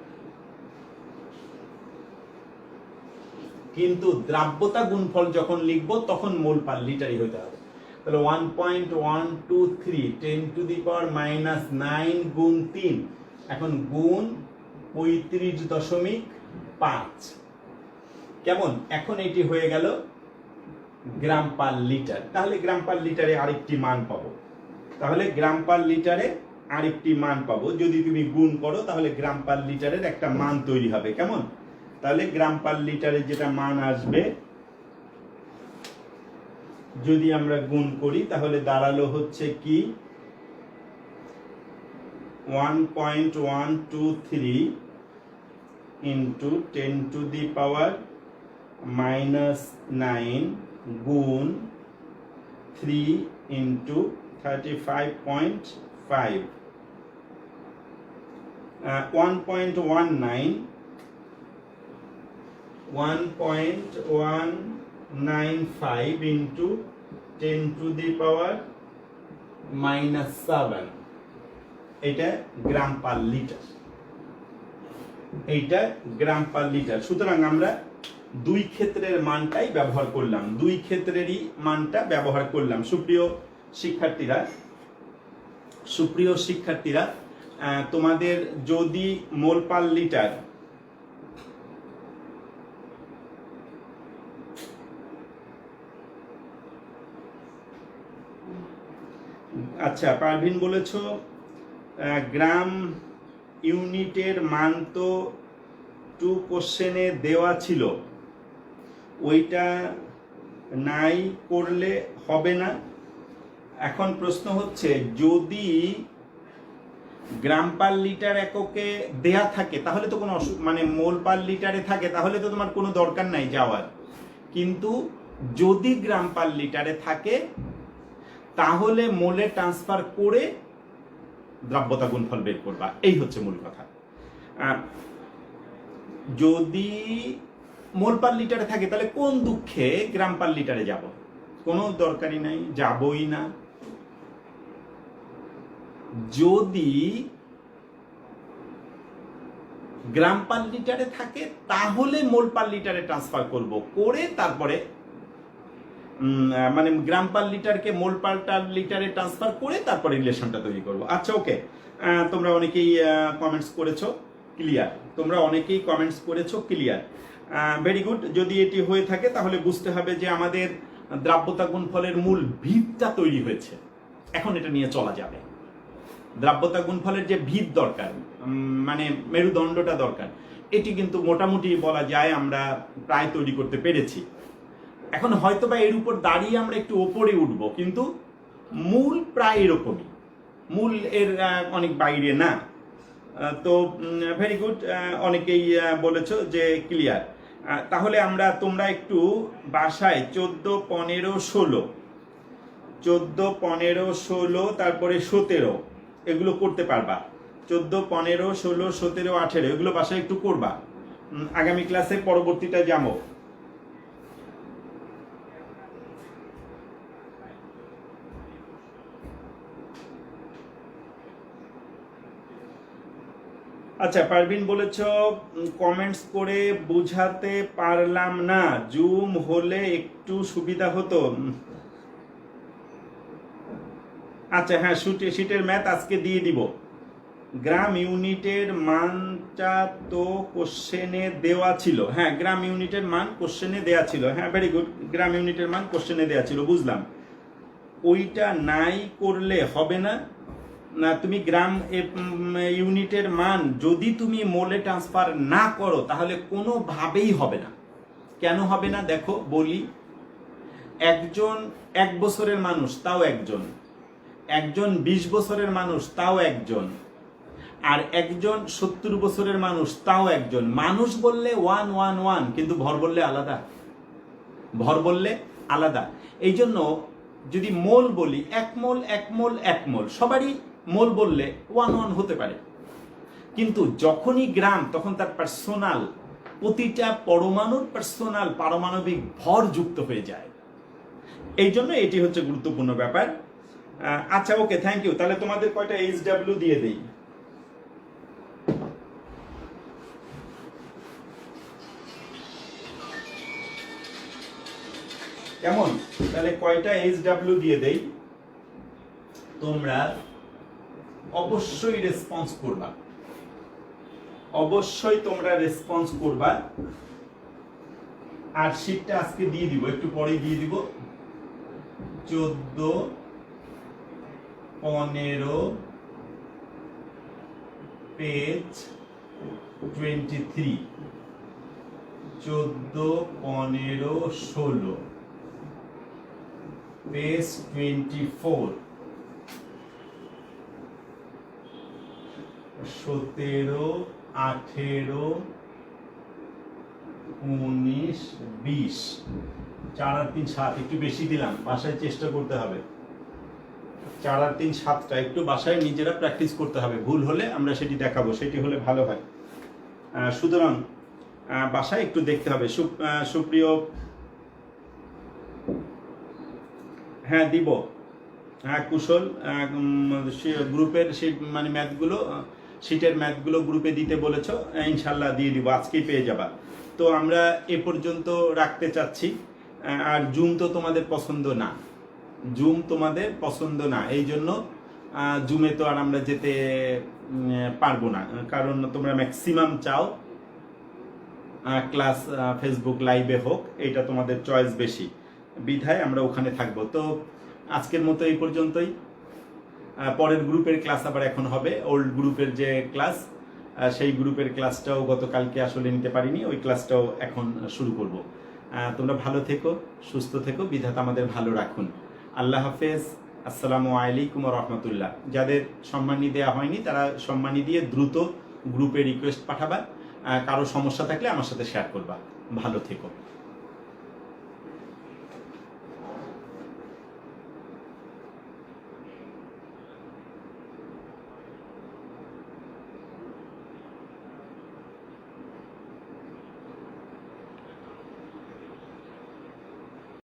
কিন্তু দ্রাব্যতা গুণফল যখন লিখবো তখন মোল পার লিটারই হতে হবে। তাহলে 1.123 10⁻⁻9 গুণ 3, এখন গুণ 35.5। কেমন? এখন এটি হয়ে গেল গ্রাম পার লিটার। তাহলে গ্রাম পার লিটারে আরেকটি মান পাবো। যদি তুমি গুণ করো তাহলে গ্রাম পার লিটারের একটা মান তৈরি হবে। কেমন? তাহলে গ্রাম পার লিটারে যেটা মান আসবে, যদি আমরা গুণ করি তাহলে দাঁড়ালো হচ্ছে কি 1.123 ইন্টু 10⁻⁻9 গুণ 3 ইন্টু 35.5, 1.195 ইন্টু 10⁻⁻7, এটা গ্রাম পার লিটার। সুতরাং আমরা দুই ক্ষেত্রের মানটাই ব্যবহার করলাম, দুই ক্ষেত্রেরই মানটা ব্যবহার করলাম। সুপ্রিয় শিক্ষার্থীরা, তোমাদের যদি মোল পার লিটার, আচ্ছা পারভিন বলেছো গ্রাম ইউনিটের মান তো 2 কোশ্চেনে দেওয়া ছিল, ওইটা নাই করলে হবে না। এখন প্রশ্ন হচ্ছে যদি গ্রাম পার লিটার এককে দেয়া থাকে তাহলে তো কোনো মানে মোল পার লিটারে থাকে তাহলে তো তোমার কোনো দরকার নাই যাওয়ার, কিন্তু যদি গ্রাম পার লিটারে থাকে তাহলে মোলে ট্রান্সফার করে দ্রব্যতা গুণফল বের করবা, এই হচ্ছে মূল কথা। যদি মোল পার লিটারে থাকে তাহলে কোন দুঃখে গ্রাম পার লিটারে যাব, কোনো দরকারই নাই, যাবই না। যদি গ্রাম পার লিটারে থাকে তাহলে মোল পার লিটারে ট্রান্সফার করব, করে তারপরে মানে গ্রাম পার লিটারকে মোল পার লিটারে ট্রান্সফার করে তারপরে রিলেশনটা তৈরি করব। আচ্ছা ওকে, তোমরা অনেকেই কমেন্টস করেছো, ক্লিয়ার, তোমরা অনেকেই কমেন্টস করেছো, ক্লিয়ার, ভেরি গুড। যদি এটি হয়ে থাকে তাহলে বুঝতে হবে যে আমাদের দ্রাব্যতা গুণফলের মূল ভিতটা তৈরি হয়েছে, এখন এটা নিয়ে চলা যাবে। দ্রাব্যতা গুণফলের যে ভিত দরকার, মানে মেরুদণ্ডটা দরকার, এটি কিন্তু মোটামুটি বলা যায় আমরা প্রায় তৈরি করতে পেরেছি। এখন হয়তো বা এর উপর দাঁড়িয়ে আমরা একটু ওপরে উঠবো, কিন্তু মূল প্রায় এরকমই, মূল এর অনেক বাইরে না। তো ভেরি গুড, অনেকেই বলেছো যে ক্লিয়ার। তাহলে তোমরা একটু বাসায় 14, 15, 16, 14, 15, 16 তারপরে 17 এগুলো করতে পারবা। 14, 15, 16, 17, 18 এগুলো বাসায় একটু করবা, আগামী ক্লাসে পরবর্তীটা যাবো। আচ্ছা, পারভিন বলেছ কমেন্টস করে বুঝাতে পারলাম না, জুম হলে একটু সুবিধা হতো। আচ্ছা হ্যাঁ, শীটের ম্যাথ আজকে দিয়ে দিব। গ্রাম ইউনিটের মানটা তো কোশ্চেনে দেওয়া ছিল, হ্যাঁ গ্রাম ইউনিটের মান কোশ্চেনে দেওয়া ছিল, হ্যাঁ ভেরি গুড, গ্রাম ইউনিটের মান কোশ্চেনে দেওয়া ছিল, বুঝলাম। ওইটা নাই করলে হবে না, না তুমি গ্রাম ইউনিটের মান যদি তুমি মোলে ট্রান্সফার না করো তাহলে কোনোভাবেই হবে না। কেন হবে না দেখো বলি, একজন 1 বছরের মানুষ তাও একজন, একজন 20 বছরের মানুষ তাও একজন, আর একজন 70 বছরের মানুষ তাও একজন। মানুষ বললে 1 1 1, কিন্তু ভর বললে আলাদা, ভর বললে আলাদা। এই জন্য যদি মোল বলি 1 মোল 1 মোল 1 মোল, সবারই মোল বললে 1 1 হতে পারে, কিন্তু যখনই গ্রাম তখন তার পার্সোনাল, প্রতিটা পরমাণুর পার্সোনাল পারমাণবিক ভর যুক্ত হয়ে যায়। এই জন্য এটি হচ্ছে গুরুত্বপূর্ণ ব্যাপার। আচ্ছা ওকে, থ্যাংক ইউ। তাহলে তোমাদের কয়টা HW দিয়ে দেই। কেমন? তাহলে কয়টা HW দিয়ে দেই, তোমরা অবশ্যই রেসপন্স করবা, অবশ্যই তোমরা রেসপন্স করবা। আর শীটটা আজকে দিয়ে দিব, একটু পরেই দিয়ে দিব। 14, 15 পেজ 23, 14, 15, 16 পেজ 24, 17, 18, 19, 20, 4 আর 3 7, একটু বেশি দিলাম, বাসায় চেষ্টা করতে হবে। 4 আর 3 7টা একটু বাসায় নিজেরা প্র্যাকটিস করতে হবে, ভুল হলে আমরা সেটি দেখাবো, সেটি হলে ভালো হয়। সুতরাং বাসায় একটু দেখতে হবে। সুপ্রিয়, হ্যাঁ দিব, হ্যাঁ কুশল, গ্রুপের মানে ম্যাথগুলো, শীটের ম্যাথগুলো গ্রুপে দিতে বলেছো, ইনশাল্লাহ দিয়ে দিব, আজকেই পেয়ে যাবা। তো আমরা এ পর্যন্ত রাখতে চাচ্ছি। আর জুম তো তোমাদের পছন্দ না, জুম তোমাদের পছন্দ না, এই জন্য জুমে তো আর আমরা যেতে পারবো না, কারণ তোমরা ম্যাক্সিমাম চাও ক্লাস ফেসবুক লাইভে হোক, এটা তোমাদের চয়েস বেশি, বিধায় আমরা ওখানে থাকবো। তো আজকের মতো এই পর্যন্তই। পরের গ্রুপের ক্লাস আবার এখন হবে, ওল্ড গ্রুপের যে ক্লাস সেই গ্রুপের ক্লাসটাও গতকালকে আসলে নিতে পারিনি, ওই ক্লাসটাও এখন শুরু করব। তোমরা ভালো থেকো, সুস্থ থেকো, বিধাতা আমাদের ভালো রাখুন। আল্লাহ হাফেজ। আসসালামু আলাইকুম রহমতুল্লাহ। যাদের সম্মানী দেওয়া হয়নি তারা সম্মানী দিয়ে দ্রুত গ্রুপে রিকোয়েস্ট পাঠাবা। কারো সমস্যা থাকলে আমার সাথে শেয়ার করবা। ভালো থেকো।